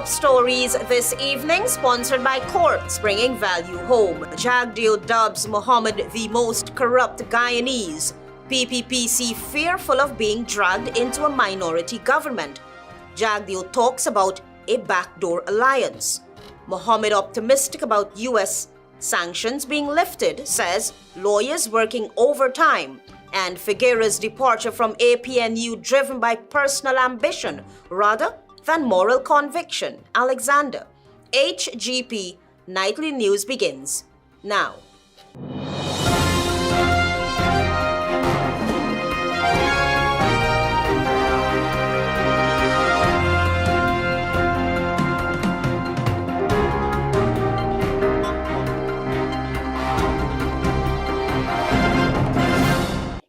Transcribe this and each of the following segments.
top stories this evening, sponsored by Courts, bringing value home. Jagdeo dubs Mohamed the most corrupt Guyanese. PPPC fearful of being dragged into a minority government. Jagdeo talks about a backdoor alliance. Mohamed optimistic about US sanctions being lifted, says lawyers working overtime. And Figueira's departure from APNU driven by personal ambition rather than moral conviction. Alexander. HGP Nightly News begins now.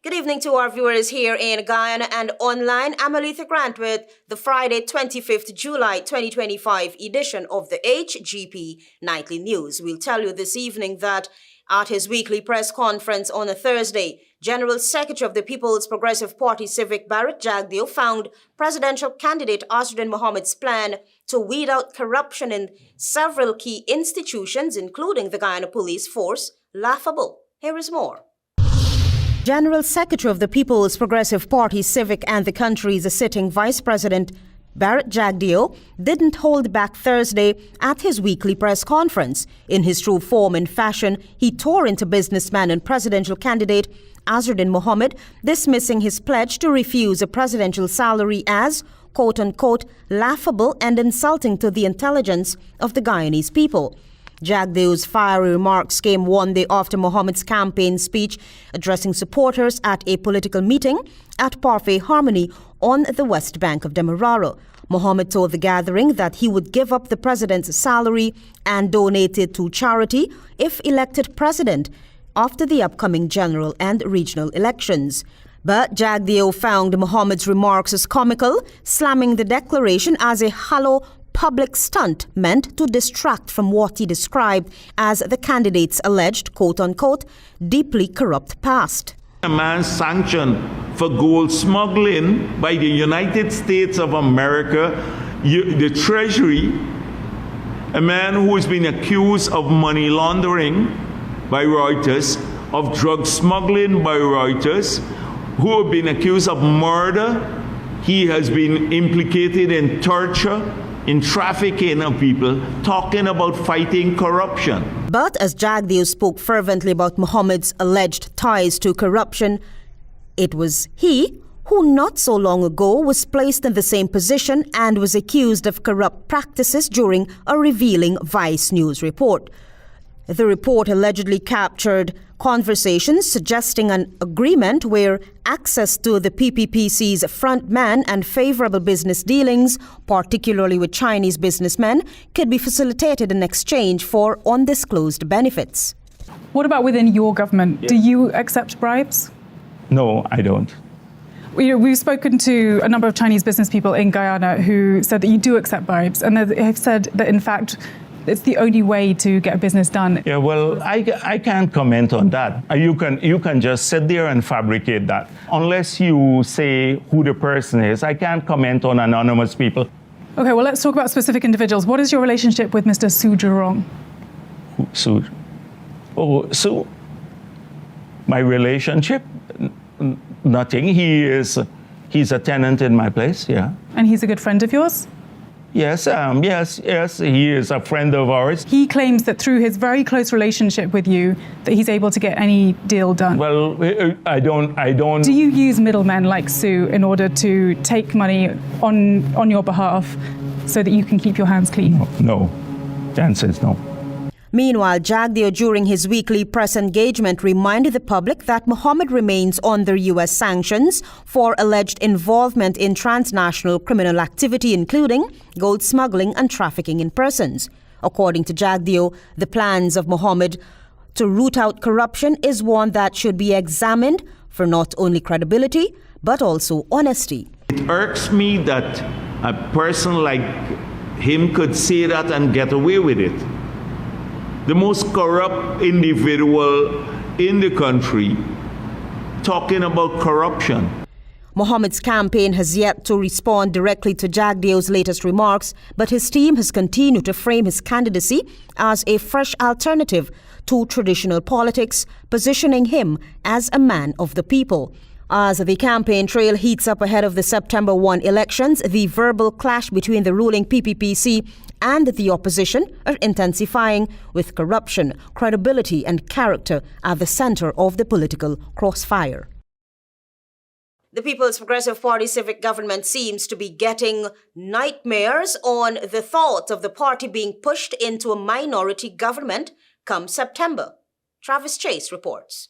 Good evening to our viewers here in Guyana and online. I'm ALETHEA Grant with the Friday 25th July 2025 edition of the HGP Nightly News. We'll tell you this evening that at his weekly press conference on a Thursday, General Secretary of the People's Progressive Party Civic Barrett Jagdeo found presidential candidate Azarin Mohamed's plan to weed out corruption in several key institutions, including the Guyana Police Force, laughable. Here is more. General Secretary of the People's Progressive Party Civic and the country's sitting Vice President Barrett Jagdeo didn't hold back Thursday at his weekly press conference. In his true form and fashion, he tore into businessman and presidential candidate Azarin Mohamed, dismissing his pledge to refuse a presidential salary as, quote-unquote, laughable and insulting to the intelligence of the Guyanese people. Jagdeo's fiery remarks came one day after Mohamed's campaign speech addressing supporters at a political meeting at Parfait Harmony on the west bank of Demerara. Mohamed told the gathering that he would give up the president's salary and donate it to charity if elected president after the upcoming general and regional elections. But Jagdeo found Mohamed's remarks as comical, slamming the declaration as a hollow public stunt meant to distract from what he described as the candidate's alleged, quote-unquote, deeply corrupt past. A man sanctioned for gold smuggling by the United States of America, the Treasury, a man who has been accused of money laundering by Reuters, of drug smuggling by Reuters, who have been accused of murder. He has been implicated in torture, in trafficking of people, talking about fighting corruption. But as Jagdeo spoke fervently about Mohamed's alleged ties to corruption, it was he who not so long ago was placed in the same position and was accused of corrupt practices during a revealing Vice News report. The report allegedly captured conversations suggesting an agreement where access to the PPPC's front man and favorable business dealings, particularly with Chinese businessmen, could be facilitated in exchange for undisclosed benefits. What about within your government? Do you accept bribes? No, I don't. We've spoken to a number of Chinese business people in Guyana who said that you do accept bribes, and they have said that, in fact, it's the only way to get a business done. Yeah, well, I can't comment on that. You can just sit there and fabricate that. Unless you say who the person is, I can't comment on anonymous people. Okay, well, let's talk about specific individuals. What is your relationship with Mr. Su Jurong? Su? Oh, Su? My relationship? Nothing. He's a tenant in my place, yeah. And he's a good friend of yours? Yes, yes, he is a friend of ours. He claims that through his very close relationship with you, that he's able to get any deal done. Well, I don't. Do you use middlemen like Sue in order to take money on your behalf so that you can keep your hands clean? No. The answer is no. Meanwhile, Jagdeo, during his weekly press engagement, reminded the public that Mohamed remains under US sanctions for alleged involvement in transnational criminal activity, including gold smuggling and trafficking in persons. According to Jagdeo, the plans of Mohamed to root out corruption is one that should be examined for not only credibility, but also honesty. It irks me that a person like him could say that and get away with it. The most corrupt individual in the country talking about corruption. Mohamed's campaign has yet to respond directly to Jagdeo's latest remarks, but his team has continued to frame his candidacy as a fresh alternative to traditional politics, positioning him as a man of the people. As the campaign trail heats up ahead of the September 1 elections, the verbal clash between the ruling PPPC and the opposition are intensifying, with corruption, credibility and character at the center of the political crossfire. The People's Progressive Party civic government seems to be getting nightmares on the thought of the party being pushed into a minority government come September. Travis Chase reports.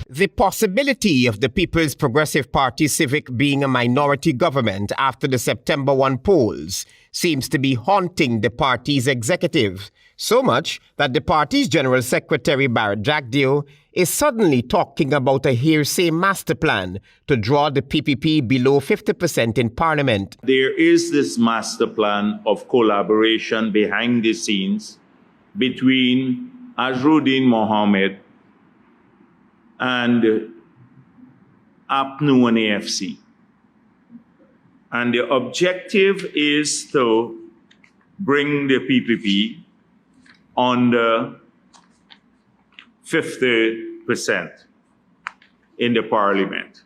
The possibility of the People's Progressive Party civic being a minority government after the September 1 polls seems to be haunting the party's executive, so much that the party's General Secretary Barrett Jagdeo is suddenly talking about a hearsay master plan to draw the PPP below 50% in Parliament. There is this master plan of collaboration behind the scenes between Azarin MOHAMED and APNU and AFC. And the objective is to bring the PPP under 50% in the parliament.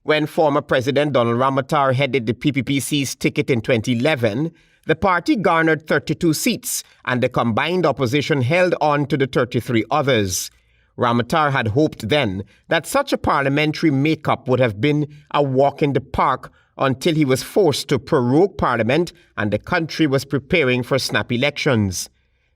When former President Donald Ramotar headed the PPPC's ticket in 2011, the party garnered 32 seats and the combined opposition held on to the 33 others. Ramotar had hoped then that such a parliamentary makeup would have been a walk in the park until he was forced to prorogue Parliament and the country was preparing for snap elections.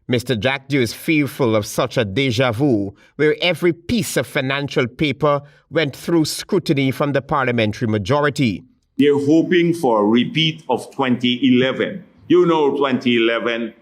Mr. Jagdeo is fearful of such a déjà vu, where every piece of financial paper went through scrutiny from the parliamentary majority. They're hoping for a repeat of 2011. You know 2011,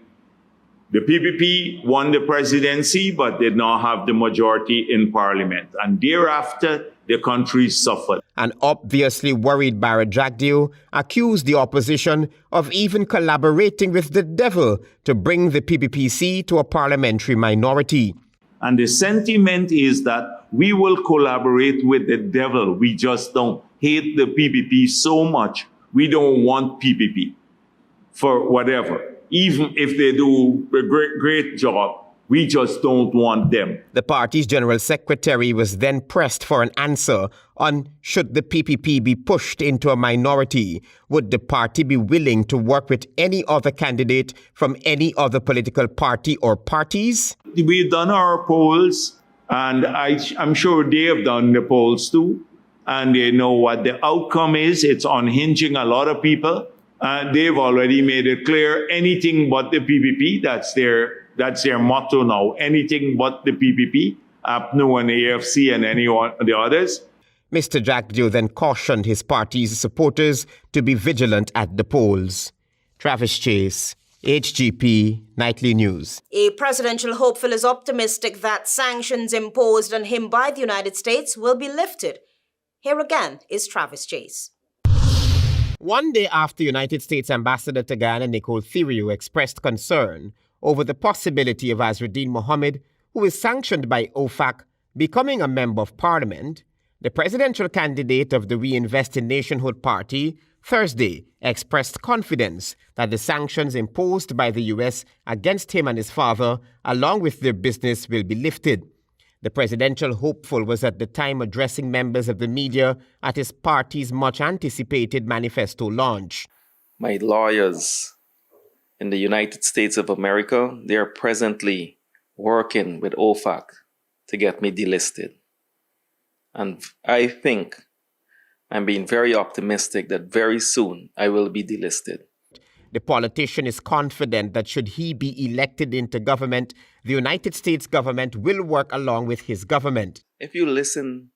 the PPP won the presidency but did not have the majority in parliament. And thereafter, the country suffered. An obviously worried Barrett Jagdeo accused the opposition of even collaborating with the devil to bring the PPPC to a parliamentary minority. And the sentiment is that we will collaborate with the devil. We just don't hate the PPP so much. We don't want PPP for whatever. Even if they do a great job, we just don't want them. The party's General Secretary was then pressed for an answer on should the PPP be pushed into a minority. Would the party be willing to work with any other candidate from any other political party or parties? We've done our polls, and I'm sure they have done the polls too, and they know what the outcome is. It's unhinging a lot of people. They've already made it clear, anything but the PPP, that's their motto now, anything but the PPP, APNU and AFC and any of the others. Mr. Jagdeo then cautioned his party's supporters to be vigilant at the polls. Travis Chase, HGP Nightly News. A presidential hopeful is optimistic that sanctions imposed on him by the United States will be lifted. Here again is Travis Chase. One day after United States Ambassador to Guyana Nicole Theriot expressed concern over the possibility of Azarin Mohamed, who is sanctioned by OFAC, becoming a member of parliament, the presidential candidate of the Reinvest in Nationhood Party Thursday expressed confidence that the sanctions imposed by the U.S. against him and his father, along with their business, will be lifted. The presidential hopeful was at the time addressing members of the media at his party's much-anticipated manifesto launch. My lawyers in the United States of America, they are presently working with OFAC to get me delisted. And I think I'm being very optimistic that very soon I will be delisted. The politician is confident that should he be elected into government, the United States government will work along with his government. If you listen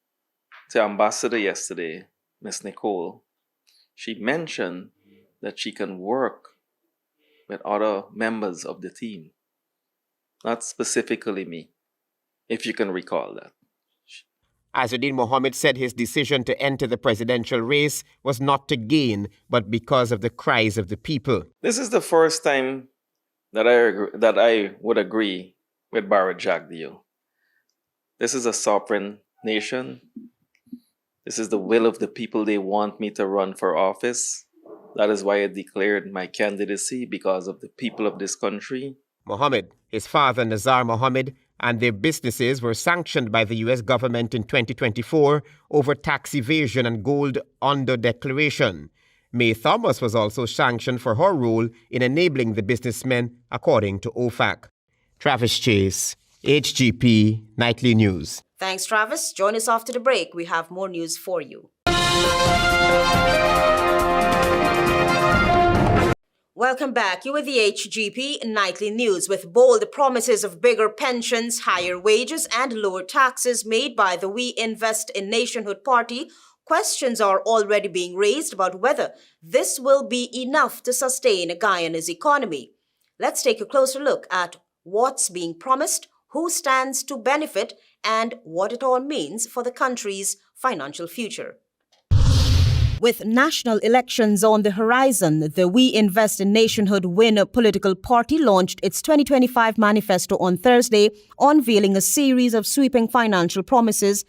to Ambassador yesterday, Miss Nicole, she mentioned that she can work with other members of the team. Not specifically me, if you can recall that. Azarin Mohamed said his decision to enter the presidential race was not to gain, but because of the cries of the people. This is the first time that I would agree with Barrett Jagdeo. This is a sovereign nation. This is the will of the people. They want me to run for office. That is why I declared my candidacy, because of the people of this country. Mohamed, his father Nazar Mohamed, and their businesses were sanctioned by the U.S. government in 2024 over tax evasion and gold under-declaration. May Thomas was also sanctioned for her role in enabling the businessmen, according to OFAC. Travis Chase, HGP Nightly News. Thanks, Travis. Join us after the break. We have more news for you. Welcome back. You with the HGP Nightly News. With bold promises of bigger pensions, higher wages, and lower taxes made by the We Invest in Nationhood party, questions are already being raised about whether this will be enough to sustain Guyane's economy. Let's take a closer look at what's being promised, who stands to benefit, and what it all means for the country's financial future. With national elections on the horizon, the We Invest in Nationhood WIN political party launched its 2025 manifesto on Thursday, unveiling a series of sweeping financial promises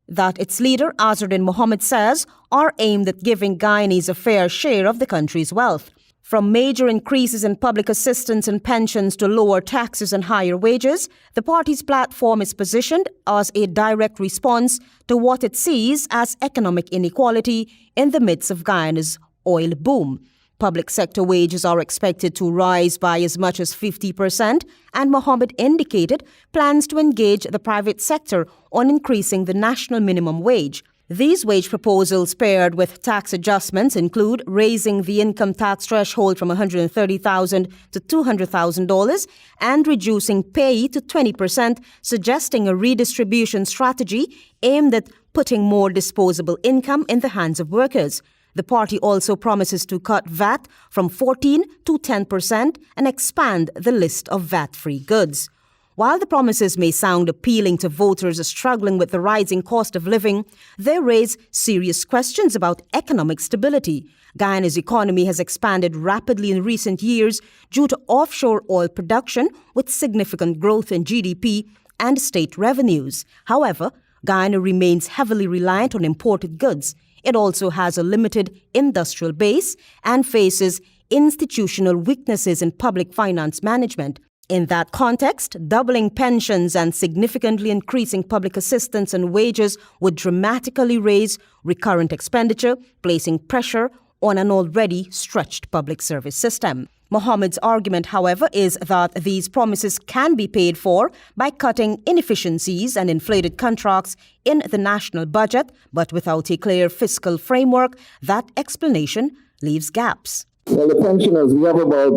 that its leader, Azarin Mohamed, says are aimed at giving Guyanese a fair share of the country's wealth. From major increases in public assistance and pensions to lower taxes and higher wages, the party's platform is positioned as a direct response to what it sees as economic inequality in the midst of Guyane's oil boom. Public sector wages are expected to rise by as much as 50%, and Mohamed indicated plans to engage the private sector on increasing the national minimum wage. These wage proposals, paired with tax adjustments, include raising the income tax threshold from $130,000 to $200,000 and reducing pay to 20%, suggesting a redistribution strategy aimed at putting more disposable income in the hands of workers. The party also promises to cut VAT from 14% to 10% and expand the list of VAT-free goods. While the promises may sound appealing to voters struggling with the rising cost of living, they raise serious questions about economic stability. Guyane's economy has expanded rapidly in recent years due to offshore oil production, with significant growth in GDP and state revenues. However, Guyana remains heavily reliant on imported goods. It also has a limited industrial base and faces institutional weaknesses in public finance management. In that context, doubling pensions and significantly increasing public assistance and wages would dramatically raise recurrent expenditure, placing pressure on an already stretched public service system. Mohamed's argument, however, is that these promises can be paid for by cutting inefficiencies and inflated contracts in the national budget, but without a clear fiscal framework, that explanation leaves gaps. Well, the pensioners, we have about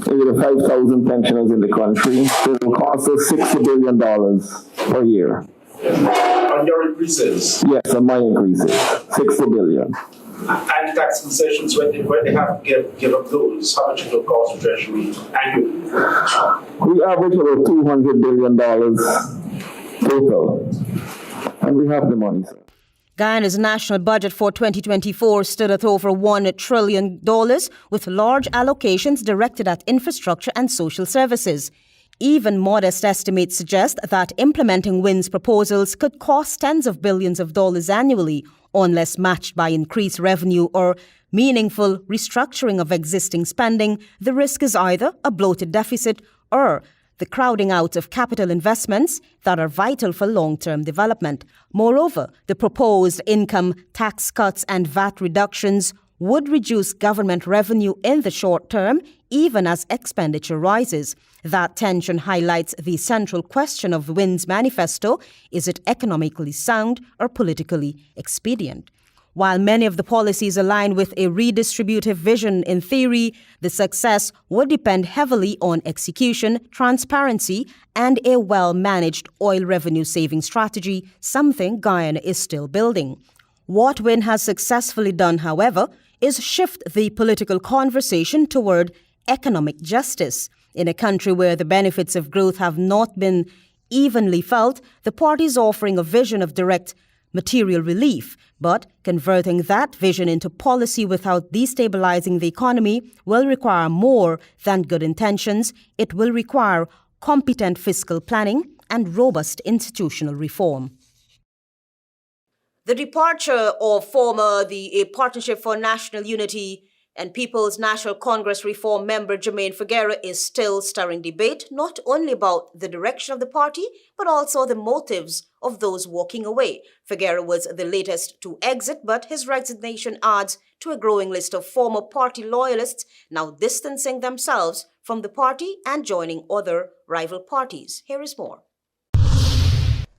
5,000 pensioners in the country. It will cost us $60 billion per year. On your increases? Yes, on my increases, $60 billion. And tax concessions, when they have to give up those, how much it will cost the Treasury annually? We average about $200 billion total, and we have the money, sir. Guyana's national budget for 2024 stood at over $1 trillion, with large allocations directed at infrastructure and social services. Even modest estimates suggest that implementing WIN's proposals could cost tens of billions of dollars annually, unless matched by increased revenue or meaningful restructuring of existing spending. The risk is either a bloated deficit or the crowding out of capital investments that are vital for long-term development. Moreover, the proposed income tax cuts and VAT reductions would reduce government revenue in the short term, even as expenditure rises. That tension highlights the central question of WIN's manifesto: is it economically sound or politically expedient? While many of the policies align with a redistributive vision in theory, the success would depend heavily on execution, transparency, and a well-managed oil revenue-saving strategy, something Guyana is still building. What WIN has successfully done, however, is shift the political conversation toward economic justice. In a country where the benefits of growth have not been evenly felt, the party is offering a vision of direct material relief, but converting that vision into policy without destabilizing the economy will require more than good intentions. It will require competent fiscal planning and robust institutional reform. The departure of former Partnership for National Unity and People's National Congress Reform member Jermaine Faggera is still stirring debate, not only about the direction of the party, but also the motives of those walking away. Faggera was the latest to exit, but his resignation adds to a growing list of former party loyalists now distancing themselves from the party and joining other rival parties. Here is more.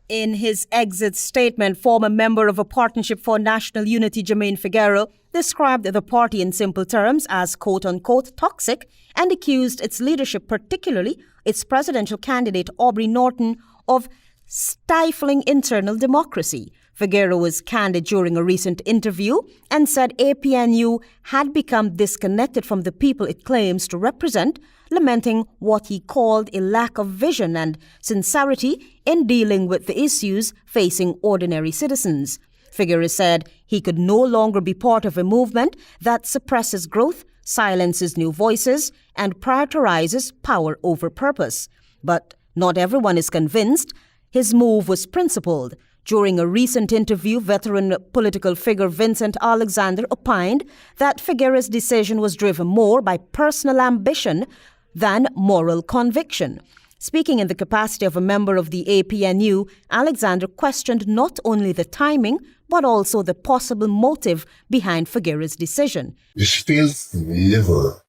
In his exit statement, former member of a Partnership for National Unity, Jermaine Faggera, described the party in simple terms as quote-unquote toxic and accused its leadership, particularly its presidential candidate Aubry Norton, of stifling internal democracy. Faggera was candid during a recent interview and said APNU had become disconnected from the people it claims to represent, lamenting what he called a lack of vision and sincerity in dealing with the issues facing ordinary citizens. Faggera said he could no longer be part of a movement that suppresses growth, silences new voices, and prioritizes power over purpose. But not everyone is convinced. His move was principled. During a recent interview, veteran political figure Vincent Alexander opined that Faggera's decision was driven more by personal ambition than moral conviction. Speaking in the capacity of a member of the APNU, Alexander questioned not only the timing, but also the possible motive behind Faggera's decision. This fails to deliver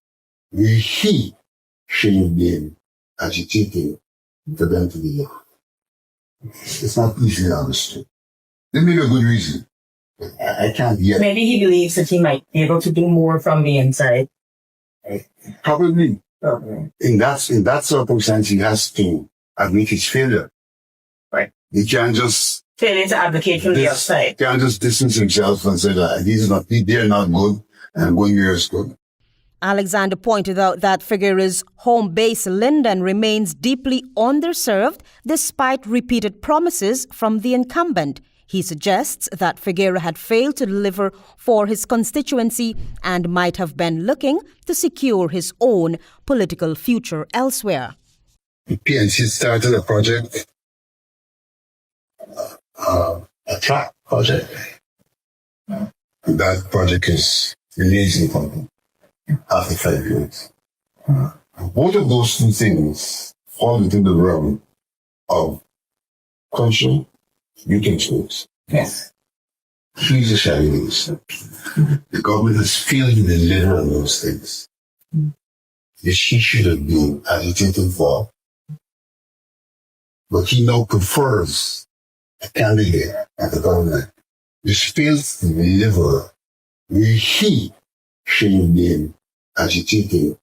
where he should have been agitating for them to be there. It's not easily understood. There may be a good reason. I can't yet. Maybe he believes that he might be able to do more from the inside. Probably. In that circumstance, he has to admit his failure. Right. He can't just Failure to advocate from the outside. He can't just distance himself and say that they're not good and going here is good. Alexander pointed out that Faggera's home base, Linden, remains deeply underserved despite repeated promises from the incumbent. He suggests that Faggera had failed to deliver for his constituency and might have been looking to secure his own political future elsewhere. The PNC started a project, a track project. That project is releasing from after 5 years. Both of those two things fall within the realm of country utensils. Yes. He's a Chinese. The government has failed to deliver on those things. Which he should have been agitating for. But he now prefers a candidate at the government which fails to deliver where he should have been agitating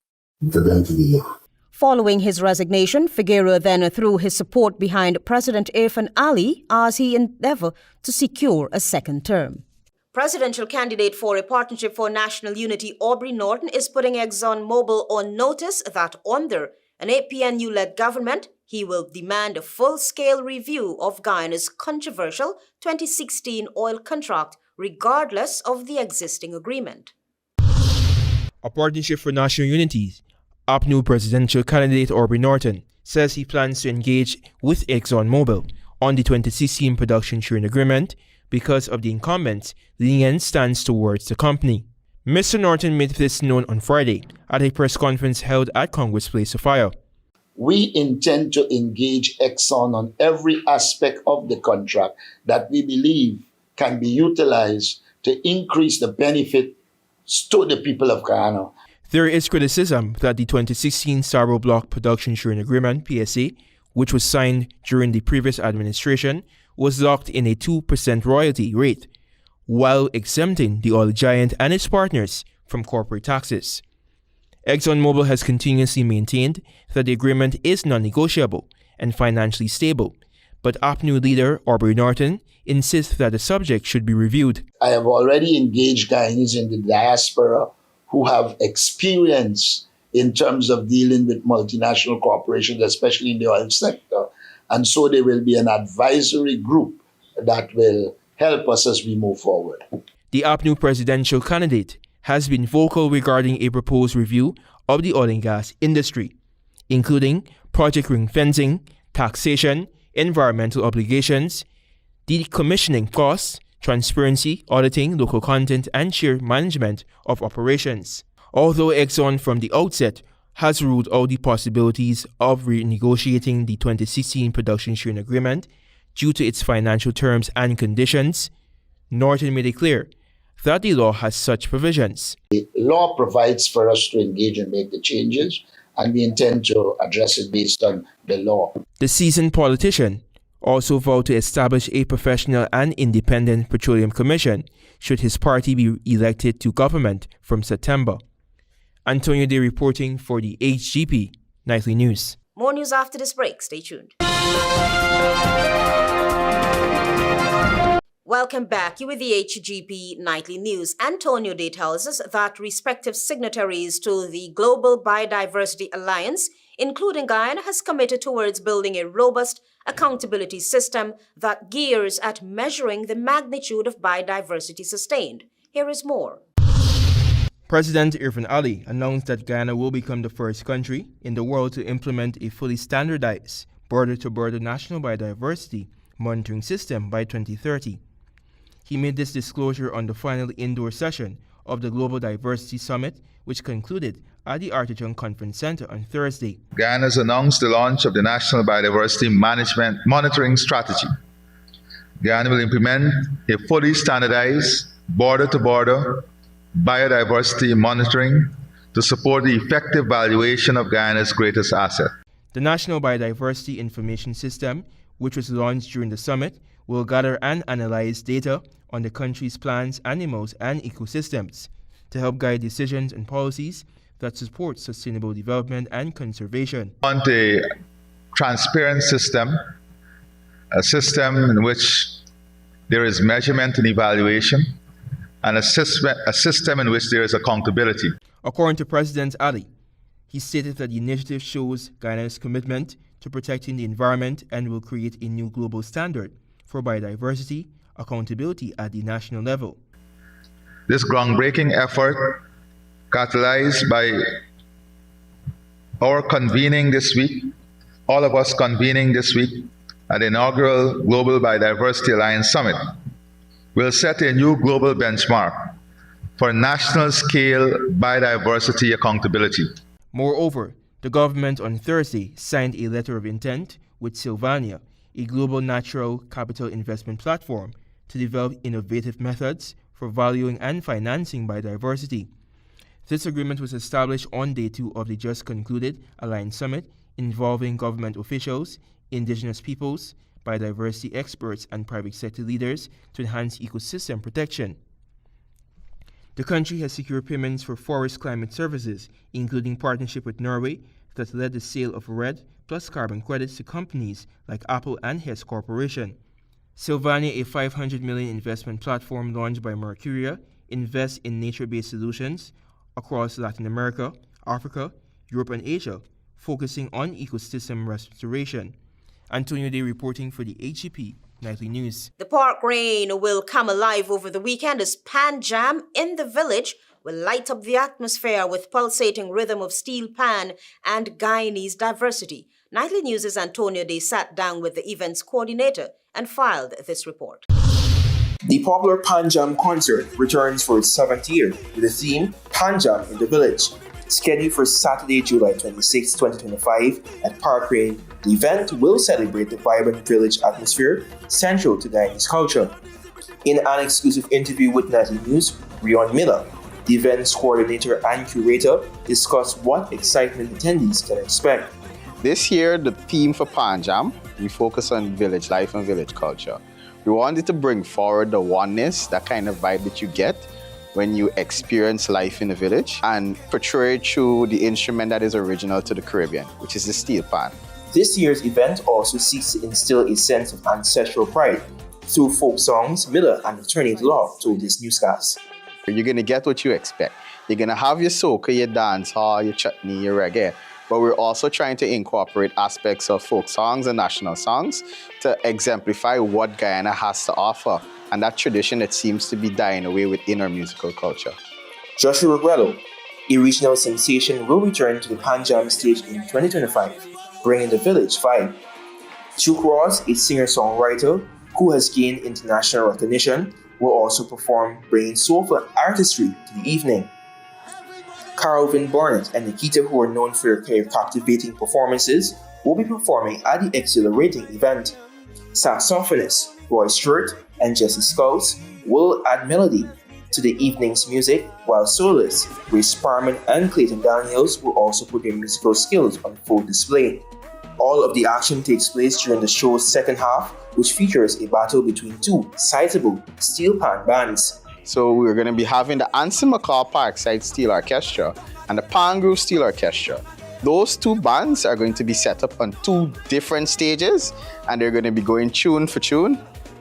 for them to be there. Following his resignation, Faggera then threw his support behind President Irfan Ali as he endeavored to secure a second term. Presidential candidate for a Partnership for National Unity, Aubry Norton, is putting ExxonMobil on notice that under an APNU-led government, he will demand a full-scale review of Guyanese's controversial 2016 oil contract, regardless of the existing agreement. A Partnership for National Unity, APNU presidential candidate Aubry Norton says he plans to engage with ExxonMobil on the 2016 production sharing agreement because of the incumbent's lenient stance towards the company. Mr. Norton made this known on Friday at a press conference held at Congress Place, Ohio. We intend to engage Exxon on every aspect of the contract that we believe can be utilized to increase the benefit to the people of Guyana. There is criticism that the 2016 Sabo Block Production Sharing Agreement, PSA, which was signed during the previous administration, was locked in a 2% royalty rate, while exempting the oil giant and its partners from corporate taxes. ExxonMobil has continuously maintained that the agreement is non-negotiable and financially stable, but APNU leader Aubry Norton insists that the subject should be reviewed. I have already engaged Guyanese in the diaspora who have experience in terms of dealing with multinational corporations, especially in the oil sector. And so there will be an advisory group that will help us as we move forward. The APNU presidential candidate has been vocal regarding a proposed review of the oil and gas industry, including project ring fencing, taxation, environmental obligations, decommissioning costs, transparency, auditing, local content, and shared management of operations. Although Exxon from the outset has ruled out the possibilities of renegotiating the 2016 production sharing agreement due to its financial terms and conditions, Norton made it clear that the law has such provisions. The law provides for us to engage and make the changes, and we intend to address it based on the law. The seasoned politician also vowed to establish a professional and independent petroleum commission should his party be elected to government from September. Antonio Day reporting for the HGP Nightly News. More news after this break. Stay tuned. Welcome back. You with the HGP Nightly News. Antonio Day tells us that respective signatories to the Global Biodiversity Alliance, including Guyana, has committed towards building a robust accountability system that gears at measuring the magnitude of biodiversity sustained. Here is more. President Irfan Ali announced that Guyana will become the first country in the world to implement a fully standardized border-to-border national biodiversity monitoring system by 2030. He made this disclosure on the final indoor session of the Global Diversity Summit, which concluded at the Artichoke Conference Center on Thursday. Guyana has announced the launch of the National Biodiversity Management Monitoring Strategy. Guyana will implement a fully standardized border-to-border biodiversity monitoring to support the effective valuation of Guyana's greatest asset. The National Biodiversity Information System, which was launched during the summit, will gather and analyze data on the country's plants, animals, and ecosystems to help guide decisions and policies that support sustainable development and conservation. We want a transparent system, a system in which there is measurement and evaluation, and a system in which there is accountability. According to President Ali, he stated that the initiative shows Guyana's commitment to protecting the environment and will create a new global standard for biodiversity accountability at the national level. This groundbreaking effort, catalyzed by our convening this week, all of us convening this week at the inaugural Global Biodiversity Alliance Summit, will set a new global benchmark for national-scale biodiversity accountability. Moreover, the government on Thursday signed a letter of intent with Sylvania, a global natural capital investment platform, to develop innovative methods for valuing and financing biodiversity. This agreement was established on day 2 of the just concluded Alliance Summit, involving government officials, indigenous peoples, biodiversity experts, and private sector leaders to enhance ecosystem protection. The country has secured payments for forest climate services, including partnership with Norway that led the sale of REDD plus carbon credits to companies like Apple and Hess Corporation. Sylvania, a $500 million investment platform launched by Mercuria, invests in nature-based solutions across Latin America, Africa, Europe, and Asia, focusing on ecosystem restoration. Antonio Day reporting for the HGP Nightly News. The park rain will come alive over the weekend as Panjam in the village will light up the atmosphere with pulsating rhythm of steel pan and Guyanese diversity. Nightly News' Antonio Day sat down with the event's coordinator and filed this report. The popular Panjam concert returns for its 7th year with the theme Panjam in the Village. Scheduled for Saturday, July 26, 2025 at Park Rain, the event will celebrate the vibrant village atmosphere central to Guyanese culture. In an exclusive interview with Nightly News, Rion Miller, the event's coordinator and curator, discussed what excitement attendees can expect. This year, the theme for Panjam, we focus on village life and village culture. We wanted to bring forward the oneness, that kind of vibe that you get when you experience life in the village, and portray it through the instrument that is original to the Caribbean, which is the steel pan. This year's event also seeks to instill a sense of ancestral pride through folk songs. Miller, an attorney at law, told this newscast. You're going to get what you expect. You're going to have your soca, your dancehall, your chutney, your reggae, but we're also trying to incorporate aspects of folk songs and national songs to exemplify what Guyana has to offer, and that tradition that seems to be dying away within our musical culture. Joshua Reguello, a regional sensation, will return to the Panjam stage in 2025, bringing the village vibe. Chuk Ross, a singer-songwriter who has gained international recognition, will also perform, bringing soulful artistry to the evening. Carlvin Barnett and Nikita, who are known for their captivating performances, will be performing at the exhilarating event. Saxophonist Roy Stewart and Jesse Skulls will add melody to the evening's music, while soloists Grace Sparman and Clayton Daniels will also put their musical skills on full display. All of the action takes place during the show's second half, which features a battle between two sizable steel pan bands. So we're going to be having the Anson McCall Parkside Steel Orchestra and the Palm Grove Steel Orchestra. Those two bands are going to be set up on two different stages, and they're going to be going tune for tune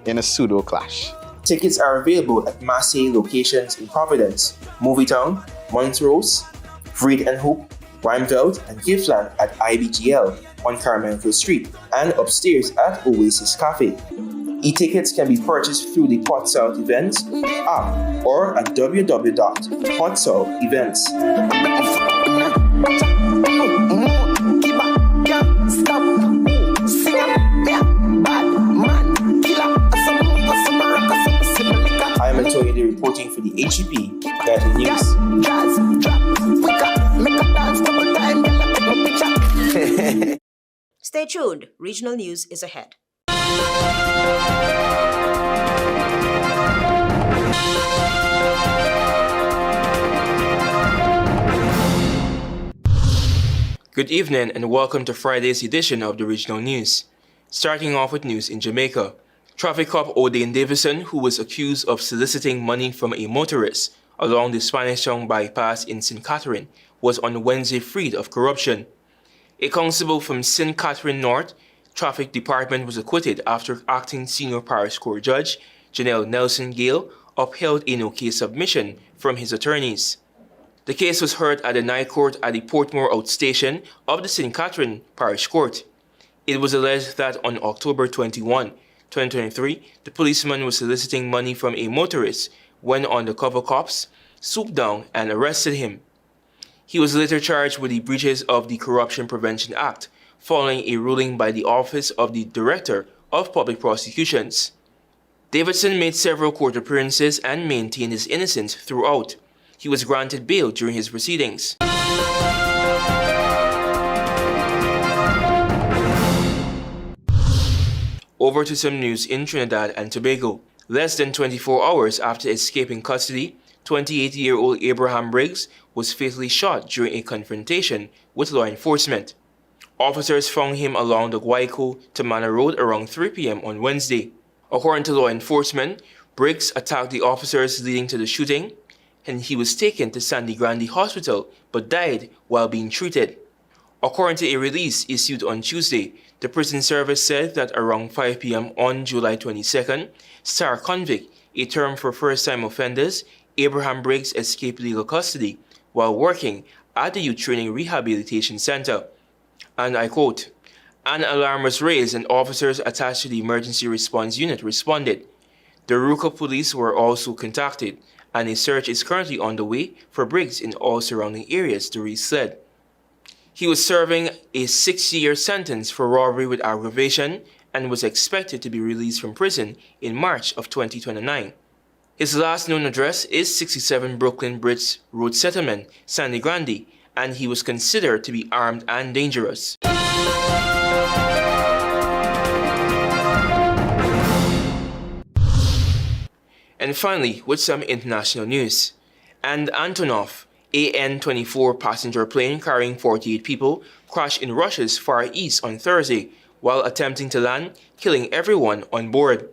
in a pseudo clash. Tickets are available at Massey locations in Providence, Movietown, Montrose, Vreed and Hoop, Rheinveld, and Giftland at IBGL on Carmichael Street and upstairs at Oasis Cafe. E-tickets can be purchased through the Pot South Events app or at www.potsouthevents. I am Antonio reporting for the HGP Nightly News. Stay tuned. Regional news is ahead. Good evening and welcome to Friday's edition of the Regional News. Starting off with news in Jamaica. Traffic cop O'Dane Davison, who was accused of soliciting money from a motorist along the Spanish Town bypass in St. Catherine, was on Wednesday freed of corruption. A constable from St. Catherine North Traffic Department was acquitted after acting senior parish court judge Janelle Nelson Gale upheld a no-case submission from his attorneys. The case was heard at the Night Court at the Portmore Outstation of the St. Catherine Parish Court. It was alleged that on October 21, 2023, the policeman was soliciting money from a motorist when undercover cops swooped down and arrested him. He was later charged with the breaches of the Corruption Prevention Act, following a ruling by the Office of the Director of Public Prosecutions. Davidson made several court appearances and maintained his innocence throughout. He was granted bail during his proceedings. Over to some news in Trinidad and Tobago. Less than 24 hours after escaping custody, 28-year-old Abraham Briggs was fatally shot during a confrontation with law enforcement. Officers found him along the Guayco to Manor Road around 3 p.m. on Wednesday. According to law enforcement, Briggs attacked the officers leading to the shooting, and he was taken to Sandy Grande Hospital but died while being treated. According to a release issued on Tuesday, the prison service said that around 5 p.m. on July 22nd, star convict, a term for first-time offenders, Abraham Briggs escaped legal custody while working at the Youth Training Rehabilitation Center. And I quote, "An alarm was raised and officers attached to the emergency response unit responded. The Ruka police were also contacted, and a search is currently underway for Briggs in all surrounding areas," the release said. He was serving a 6-year sentence for robbery with aggravation and was expected to be released from prison in March of 2029. His last known address is 67 Brooklyn Bridge Road Settlement, Sandy Grande, and he was considered to be armed and dangerous. And finally, with some international news. And Antonov, AN-24 passenger plane carrying 48 people, crashed in Russia's Far East on Thursday while attempting to land, killing everyone on board.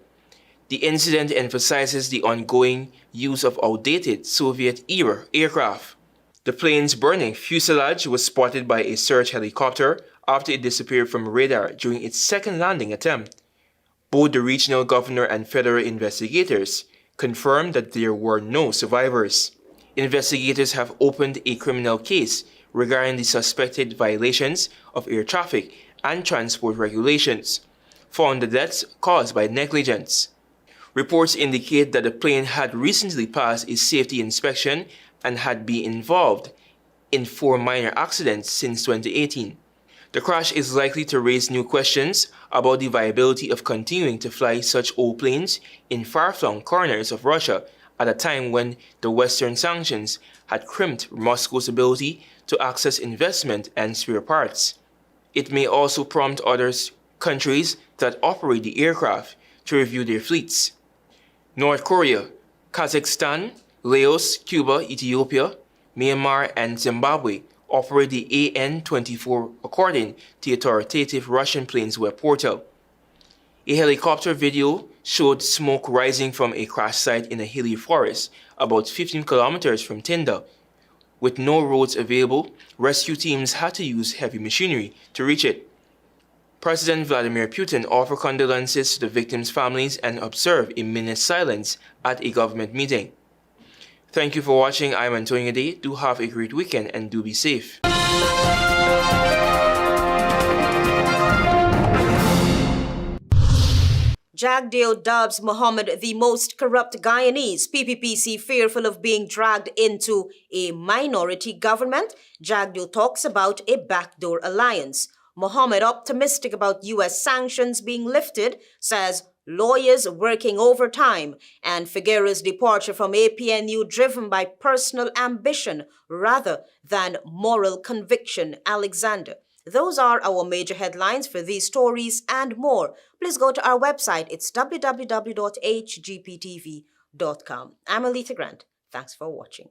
The incident emphasizes the ongoing use of outdated Soviet-era aircraft. The plane's burning fuselage was spotted by a search helicopter after it disappeared from radar during its second landing attempt. Both the regional governor and federal investigators confirmed that there were no survivors. Investigators have opened a criminal case regarding the suspected violations of air traffic and transport regulations, found the deaths caused by negligence. Reports indicate that the plane had recently passed a safety inspection and had been involved in 4 minor accidents since 2018. The crash is likely to raise new questions about the viability of continuing to fly such old planes in far-flung corners of Russia at a time when the Western sanctions had crimped Moscow's ability to access investment and spare parts. It may also prompt other countries that operate the aircraft to review their fleets. North Korea, Kazakhstan, Laos, Cuba, Ethiopia, Myanmar, and Zimbabwe operate the AN-24 according to the authoritative Russian planes web portal. A helicopter video showed smoke rising from a crash site in a hilly forest about 15 kilometers from Tinda. With no roads available, rescue teams had to use heavy machinery to reach it. President Vladimir Putin offered condolences to the victims' families and observed a minute's silence at a government meeting. Thank you for watching. I'm Antonio Day. Do have a great weekend and do be safe. Jagdeo dubs Mohamed the most corrupt Guyanese. PPPC fearful of being dragged into a minority government. Jagdeo talks about a backdoor alliance. Mohamed optimistic about U.S. sanctions being lifted, says lawyers working overtime, and Faggera's departure from APNU driven by personal ambition rather than moral conviction. Alexander. Those are our major headlines. For these stories and more, please go to our website. It's www.hgptv.com. I'm ALETHEA Grant. Thanks for watching.